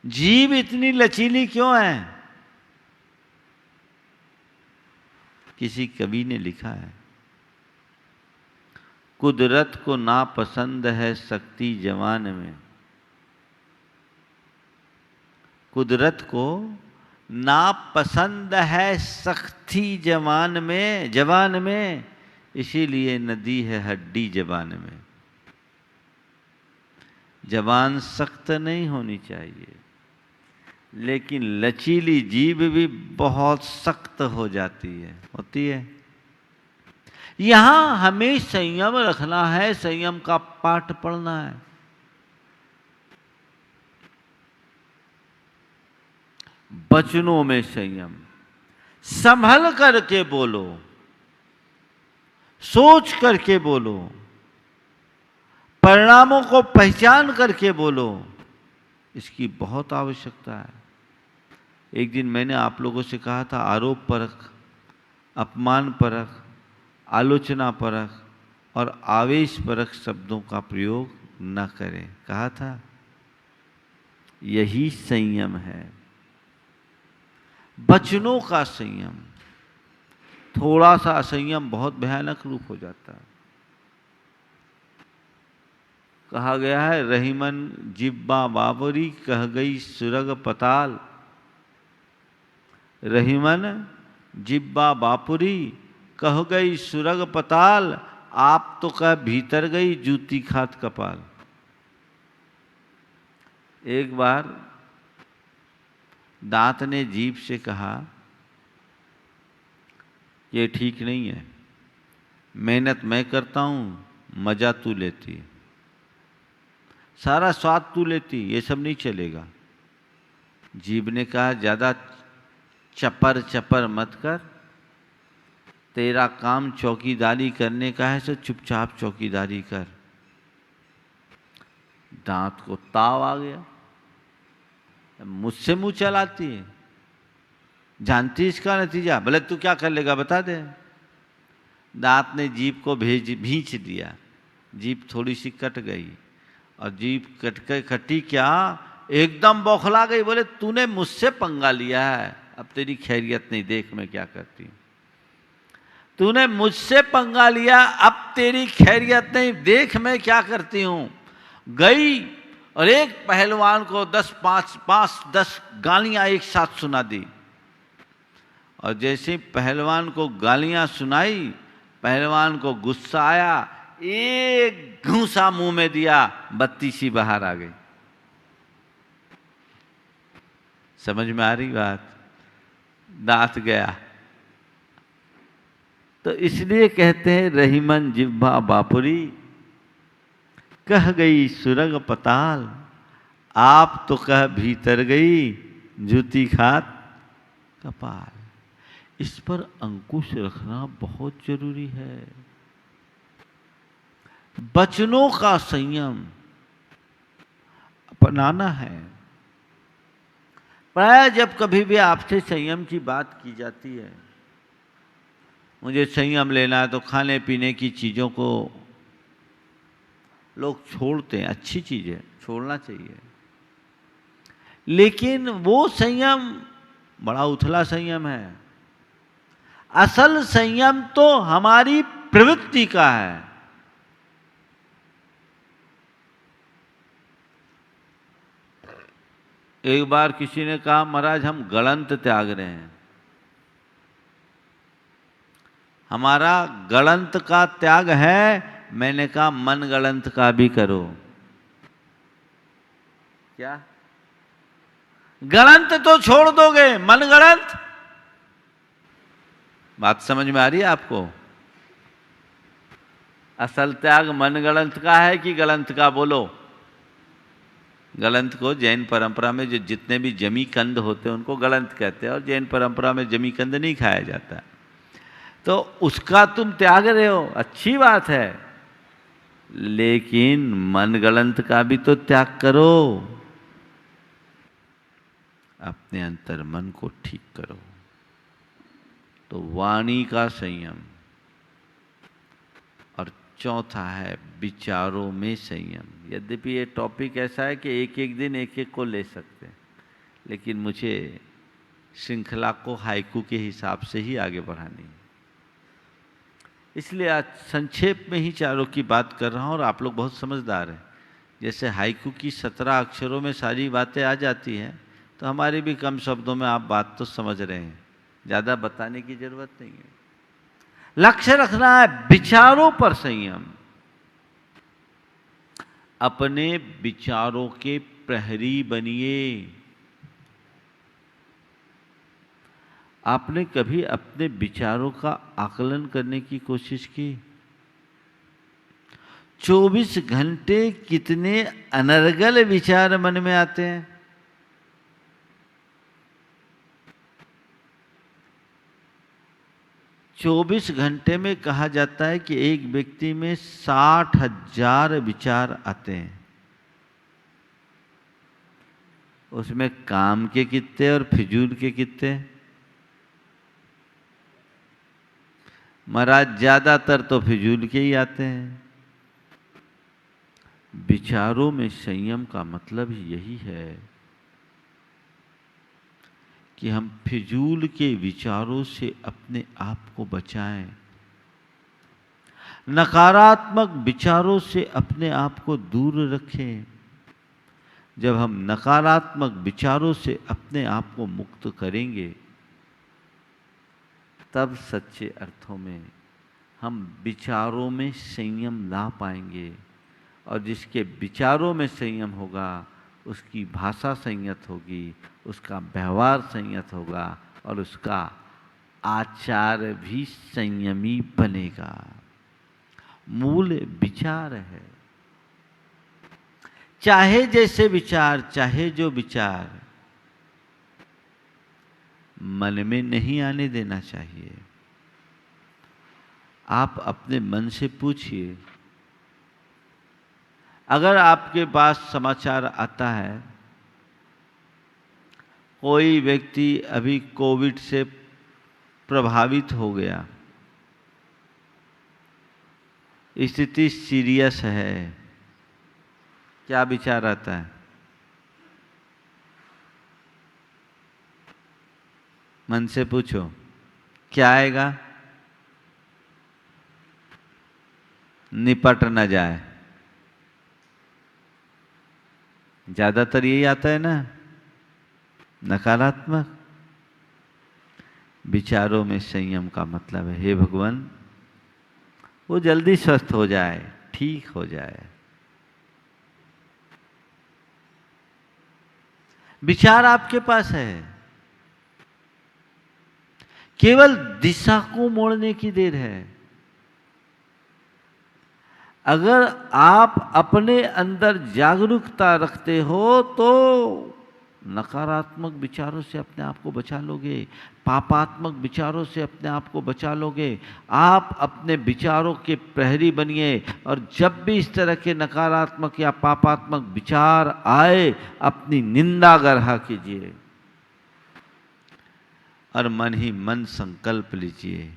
जीभ इतनी लचीली क्यों है? किसी कवि ने लिखा है, कुदरत को नापसंद है शक्ति जवान में। कुदरत को नापसंद है सख्ती जवान में, इसीलिए नदी है हड्डी जबान में। जबान सख्त नहीं होनी चाहिए, लेकिन लचीली जीभ भी बहुत सख्त हो जाती है, होती है। यहां हमें संयम रखना है, संयम का पाठ पढ़ना है। वचनों में संयम, संभल करके बोलो, सोच करके बोलो, परिणामों को पहचान करके बोलो। इसकी बहुत आवश्यकता है। एक दिन मैंने आप लोगों से कहा था आरोप परख, अपमान परख, आलोचना परख और आवेश परख शब्दों का प्रयोग न करें, कहा था। यही संयम है, वचनों का संयम। थोड़ा सा असंयम बहुत भयानक रूप हो जाता है। कहा गया है, रहीमन जिब्बा बाबरी कह गई सुरग पताल। रहीमन जिब्बा बापुरी कह गई सुरग पताल, आप तो कह भीतर गई जूती खात कपाल। एक बार दांत ने जीभ से कहा, ये ठीक नहीं है, मेहनत मैं करता हूं, मजा तू लेती है, सारा स्वाद तू लेती, ये सब नहीं चलेगा। जीभ ने कहा, ज्यादा चपर चपर मत कर, तेरा काम चौकीदारी करने का है, सो चुपचाप चौकीदारी कर। दांत को ताव आ गया, मुझसे मुंह चलाती है, जानती इसका नतीजा, भले तू क्या कर लेगा बता दे। दांत ने जीभ को भींच दिया, जीभ थोड़ी सी कट गई और जीभ कटी क्या, एकदम बौखला गई। बोले तूने मुझसे पंगा लिया है, अब तेरी खैरियत नहीं, देख मैं क्या करती हूं। तूने मुझसे पंगा लिया, अब तेरी खैरियत नहीं, देख मैं क्या करती हूं। गई और एक पहलवान को 10 गालियां एक साथ सुना दी। और जैसे पहलवान को गालियां सुनाई, पहलवान को गुस्सा आया, एक घूंसा मुंह में दिया, बत्ती सी बाहर आ गई। समझ में आ रही बात? दांत गया। तो इसलिए कहते हैं, रहीमन जिह्वा बापुरी कह गई सुरग पताल, आप तो कह भीतर गई जूती खात कपाल। इस पर अंकुश रखना बहुत जरूरी है। वचनों का संयम अपनाना है। प्राय जब कभी भी आपसे संयम की बात की जाती है, मुझे संयम लेना है, तो खाने पीने की चीज़ों को लोग छोड़ते हैं। अच्छी चीज़ है, छोड़ना चाहिए, लेकिन वो संयम बड़ा उथला संयम है। असल संयम तो हमारी प्रवृत्ति का है। एक बार किसी ने कहा, महाराज हम गलंत त्याग रहे हैं। हमारा गलंत का त्याग है। मैंने कहा मन गलंत का भी करो। क्या गलंत तो छोड़ दोगे, मन गलंत? बात समझ में आ रही है आपको? असल त्याग मन गलंत का है कि गलंत का? बोलो। गलंत को जैन परंपरा में जो जितने भी जमी कंद होते हैं उनको गलंत कहते हैं, और जैन परंपरा में जमी कंद नहीं खाया जाता। तो उसका तुम त्याग रहे हो, अच्छी बात है, लेकिन मन गलंत का भी तो त्याग करो। अपने अंतर मन को ठीक करो। तो वाणी का संयम, और चौथा है विचारों में संयम। यद्यपि ये टॉपिक ऐसा है कि एक एक दिन एक एक को ले सकते हैं, लेकिन मुझे श्रृंखला को हाइकू के हिसाब से ही आगे बढ़ानी है, इसलिए आज संक्षेप में ही चारों की बात कर रहा हूँ। और आप लोग बहुत समझदार हैं। जैसे हाइकू की 17 अक्षरों में सारी बातें आ जाती हैं, तो हमारी भी कम शब्दों में आप बात तो समझ रहे हैं, ज़्यादा बताने की जरूरत नहीं है। लक्ष्य रखना है विचारों पर संयम। अपने विचारों के प्रहरी बनिए। आपने कभी अपने विचारों का आकलन करने की कोशिश की? 24 घंटे कितने अनर्गल विचार मन में आते हैं। चौबीस घंटे में कहा जाता है कि एक व्यक्ति में 60,000 विचार आते हैं। उसमें काम के कितने और फिजूल के कितने? महाराज ज्यादातर तो फिजूल के ही आते हैं। विचारों में संयम का मतलब ही यही है कि हम फिजूल के विचारों से अपने आप को बचाएं, नकारात्मक विचारों से अपने आप को दूर रखें। जब हम नकारात्मक विचारों से अपने आप को मुक्त करेंगे, तब सच्चे अर्थों में हम विचारों में संयम ला पाएंगे। और जिसके विचारों में संयम होगा, उसकी भाषा संयत होगी, उसका व्यवहार संयत होगा, और उसका आचार भी संयमी बनेगा। मूल विचार है। चाहे जैसे विचार, चाहे जो विचार, मन में नहीं आने देना चाहिए। आप अपने मन से पूछिए। अगर आपके पास समाचार आता है कोई व्यक्ति अभी कोविड से प्रभावित हो गया, स्थिति सीरियस है, क्या विचार आता है? मन से पूछो, क्या आएगा? निपट न जाए। ज्यादातर यही आता है ना, नकारात्मक। विचारों में संयम का मतलब है, हे भगवान वो जल्दी स्वस्थ हो जाए, ठीक हो जाए। विचार आपके पास है, केवल दिशा को मोड़ने की देर है। अगर आप अपने अंदर जागरूकता रखते हो तो नकारात्मक विचारों से अपने आप को बचा लोगे, पापात्मक विचारों से अपने आप को बचा लोगे। आप अपने विचारों के प्रहरी बनिए, और जब भी इस तरह के नकारात्मक या पापात्मक विचार आए, अपनी निंदा गरहा कीजिए और मन ही मन संकल्प लीजिए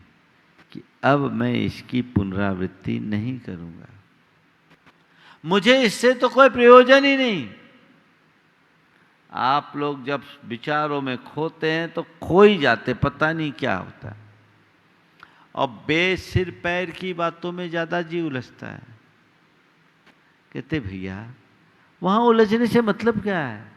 कि अब मैं इसकी पुनरावृत्ति नहीं करूंगा, मुझे इससे तो कोई प्रयोजन ही नहीं। आप लोग जब विचारों में खोते हैं तो खो ही जाते, पता नहीं क्या होता है। और बेसिर पैर की बातों में ज़्यादा जी उलझता है। कहते भैया वहाँ उलझने से मतलब क्या है?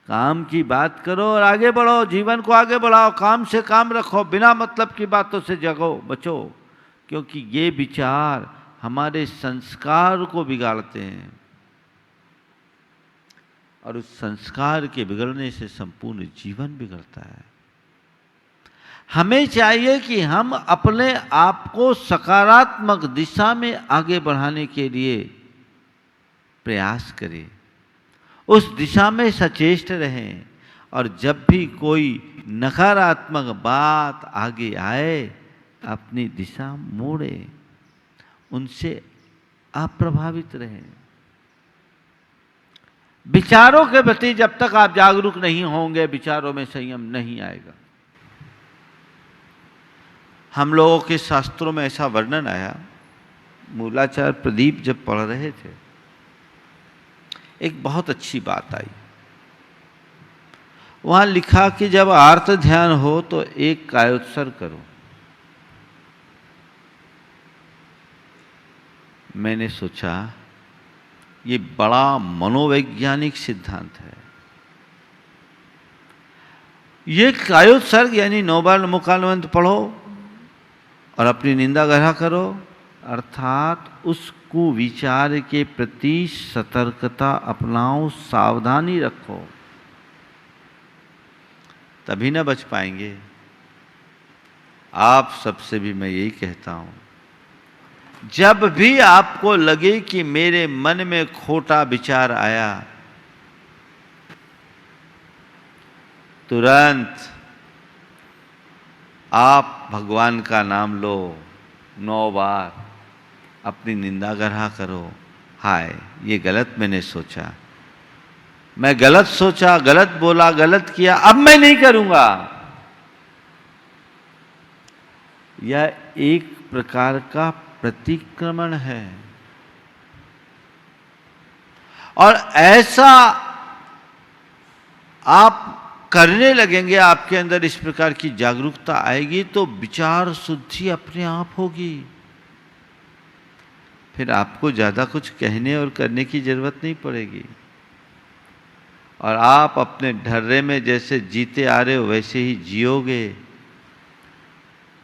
काम की बात करो और आगे बढ़ो, जीवन को आगे बढ़ाओ, काम से काम रखो, बिना मतलब की बातों से जगो, बचो, क्योंकि ये विचार हमारे संस्कार को बिगाड़ते हैं और उस संस्कार के बिगड़ने से संपूर्ण जीवन बिगड़ता है। हमें चाहिए कि हम अपने आप को सकारात्मक दिशा में आगे बढ़ाने के लिए प्रयास करें, उस दिशा में सचेष्ट रहें, और जब भी कोई नकारात्मक बात आगे आए अपनी दिशा मोड़े, उनसे अप्रभावित रहें। विचारों के प्रति जब तक आप जागरूक नहीं होंगे, विचारों में संयम नहीं आएगा। हम लोगों के शास्त्रों में ऐसा वर्णन आया, मूलाचार्य प्रदीप जब पढ़ रहे थे, एक बहुत अच्छी बात आई। वहां लिखा कि जब आर्त ध्यान हो तो एक कायोत्सर्ग करो। मैंने सोचा ये बड़ा मनोवैज्ञानिक सिद्धांत है। ये कायोत्सर्ग यानी 9 बार नमोकाल मंत्र पढ़ो और अपनी निंदा ग्रह करो, अर्थात उस कुविचार के प्रति सतर्कता अपनाओ, सावधानी रखो, तभी न बच पाएंगे। आप सबसे भी मैं यही कहता हूं, जब भी आपको लगे कि मेरे मन में खोटा विचार आया, तुरंत आप भगवान का नाम लो, 9 बार अपनी निंदा ग्रह करो। हाय ये गलत मैंने सोचा, मैं गलत सोचा, गलत बोला, गलत किया, अब मैं नहीं करूंगा। यह एक प्रकार का प्रतिक्रमण है, और ऐसा आप करने लगेंगे, आपके अंदर इस प्रकार की जागरूकता आएगी तो विचार शुद्धि अपने आप होगी। फिर आपको ज़्यादा कुछ कहने और करने की जरूरत नहीं पड़ेगी, और आप अपने ढर्रे में जैसे जीते आ रहे हो वैसे ही जियोगे,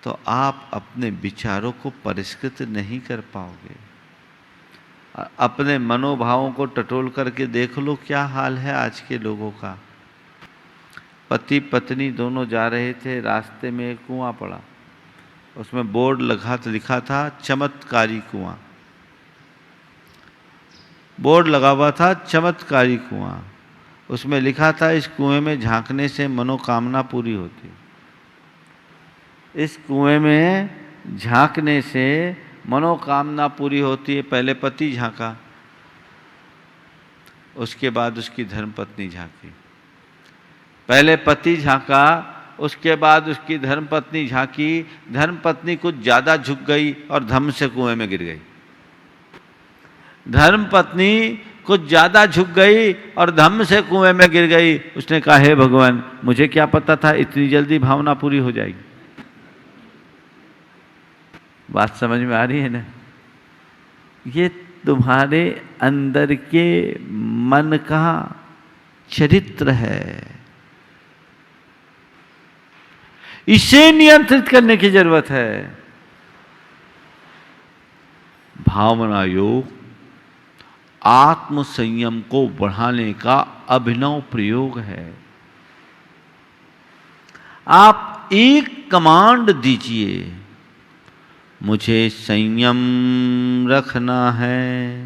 तो आप अपने विचारों को परिष्कृत नहीं कर पाओगे। अपने मनोभावों को टटोल करके देख लो क्या हाल है आज के लोगों का। पति पत्नी दोनों जा रहे थे, रास्ते में एक कुआं पड़ा, उसमें बोर्ड लिखा था चमत्कारी कुआं। बोर्ड लगा हुआ था चमत्कारी कुआं, उसमें लिखा था इस कुएं में झांकने से मनोकामना पूरी होती। इस कुएं में झांकने से मनोकामना पूरी होती है। पहले पति झांका, उसके बाद उसकी धर्मपत्नी झांकी। पहले पति झांका, उसके बाद उसकी धर्मपत्नी झांकी। धर्मपत्नी कुछ ज़्यादा झुक गई और धम से कुएं में गिर गई। धर्मपत्नी कुछ ज़्यादा झुक गई और धम से कुएं में गिर गई। उसने कहा हे भगवान, मुझे क्या पता था इतनी जल्दी भावना पूरी हो जाएगी। बात समझ में आ रही है ना? ये तुम्हारे अंदर के मन का चरित्र है, इसे नियंत्रित करने की जरूरत है। भावना योग आत्म संयम को बढ़ाने का अभिनव प्रयोग है। आप एक कमांड दीजिए, मुझे संयम रखना है,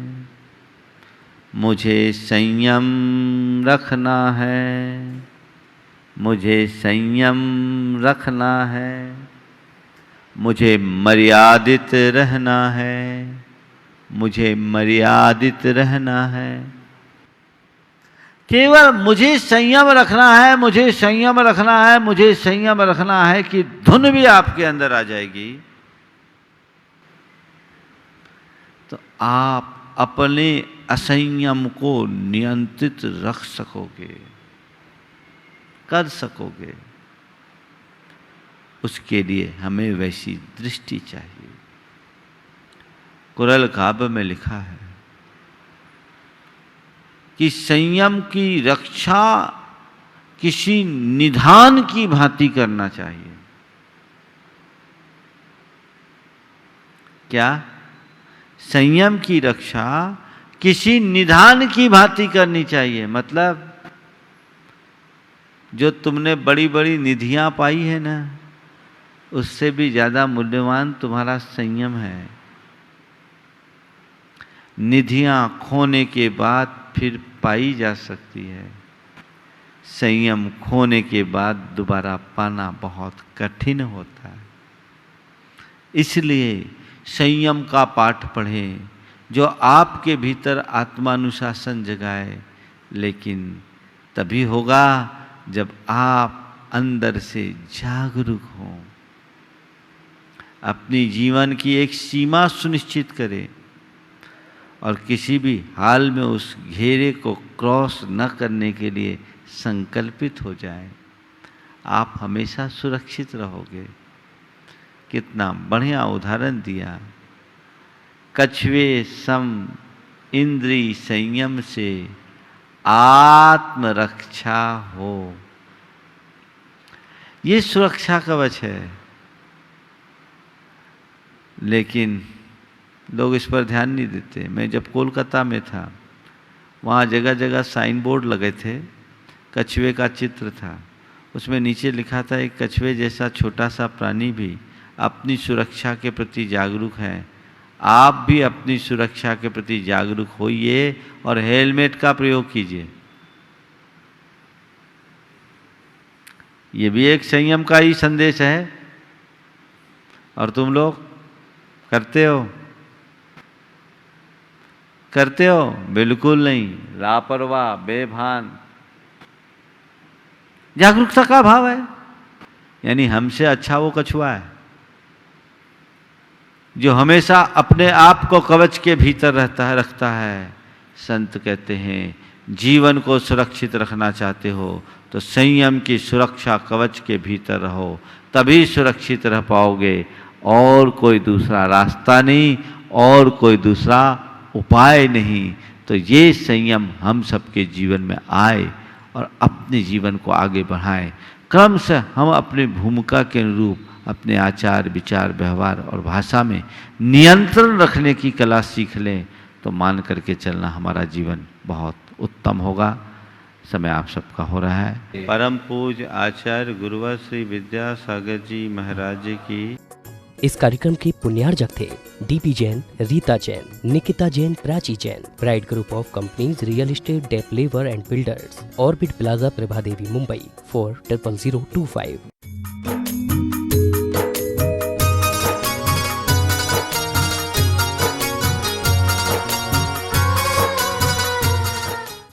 मुझे संयम रखना है, मुझे संयम रखना है, मुझे मर्यादित रहना है, मुझे मर्यादित रहना है। केवल मुझे संयम रखना है, मुझे संयम रखना है, मुझे संयम रखना है कि धुन भी आपके अंदर आ जाएगी, तो आप अपने असंयम को नियंत्रित रख सकोगे, कर सकोगे। उसके लिए हमें वैसी दृष्टि चाहिए। कुरल काव्य में लिखा है कि संयम की रक्षा किसी निधान की भांति करना चाहिए। क्या? संयम की रक्षा किसी निधान की भांति करनी चाहिए। मतलब जो तुमने बड़ी बड़ी निधियां पाई है ना, उससे भी ज्यादा मूल्यवान तुम्हारा संयम है। निधियां खोने के बाद फिर पाई जा सकती है, संयम खोने के बाद दोबारा पाना बहुत कठिन होता है। इसलिए संयम का पाठ पढ़ें जो आपके भीतर आत्मानुशासन जगाए, लेकिन तभी होगा जब आप अंदर से जागरूक हों। अपनी जीवन की एक सीमा सुनिश्चित करें और किसी भी हाल में उस घेरे को क्रॉस न करने के लिए संकल्पित हो जाएं। आप हमेशा सुरक्षित रहोगे। कितना बढ़िया उदाहरण दिया। कछुए सम इंद्रिय संयम से आत्मरक्षा हो। ये सुरक्षा कवच है, लेकिन लोग इस पर ध्यान नहीं देते। मैं जब कोलकाता में था, वहाँ जगह जगह साइन बोर्ड लगे थे, कछुए का चित्र था। उसमें नीचे लिखा था एक कछुए जैसा छोटा सा प्राणी भी अपनी सुरक्षा के प्रति जागरूक है। आप भी अपनी सुरक्षा के प्रति जागरूक होइए और हेलमेट का प्रयोग कीजिए। ये भी एक संयम का ही संदेश है। और तुम लोग करते हो? करते हो? बिल्कुल नहीं, लापरवाह, बेभान। जागरूकता का भाव है, यानी हमसे अच्छा वो कछुआ है जो हमेशा अपने आप को कवच के भीतर रखता है। संत कहते हैं जीवन को सुरक्षित रखना चाहते हो तो संयम की सुरक्षा कवच के भीतर रहो, तभी सुरक्षित रह पाओगे। और कोई दूसरा रास्ता नहीं, और कोई दूसरा उपाय नहीं। तो ये संयम हम सबके जीवन में आए और अपने जीवन को आगे बढ़ाएं। क्रम से हम अपनी भूमिका के अनुरूप अपने आचार विचार व्यवहार और भाषा में नियंत्रण रखने की कला सीख लें, तो मान करके चलना हमारा जीवन बहुत उत्तम होगा। समय आप सबका हो रहा है। परम पूज्य आचार्य गुरुवर श्री विद्यासागर जी महाराज जी की। इस कार्यक्रम के पुण्यार्जक थे DP Jain, Rita Jain, Nikita Jain, Prachi Jain. Bride group of companies real estate developer and builders, orbit plaza, Prabhadevi, Mumbai 400025।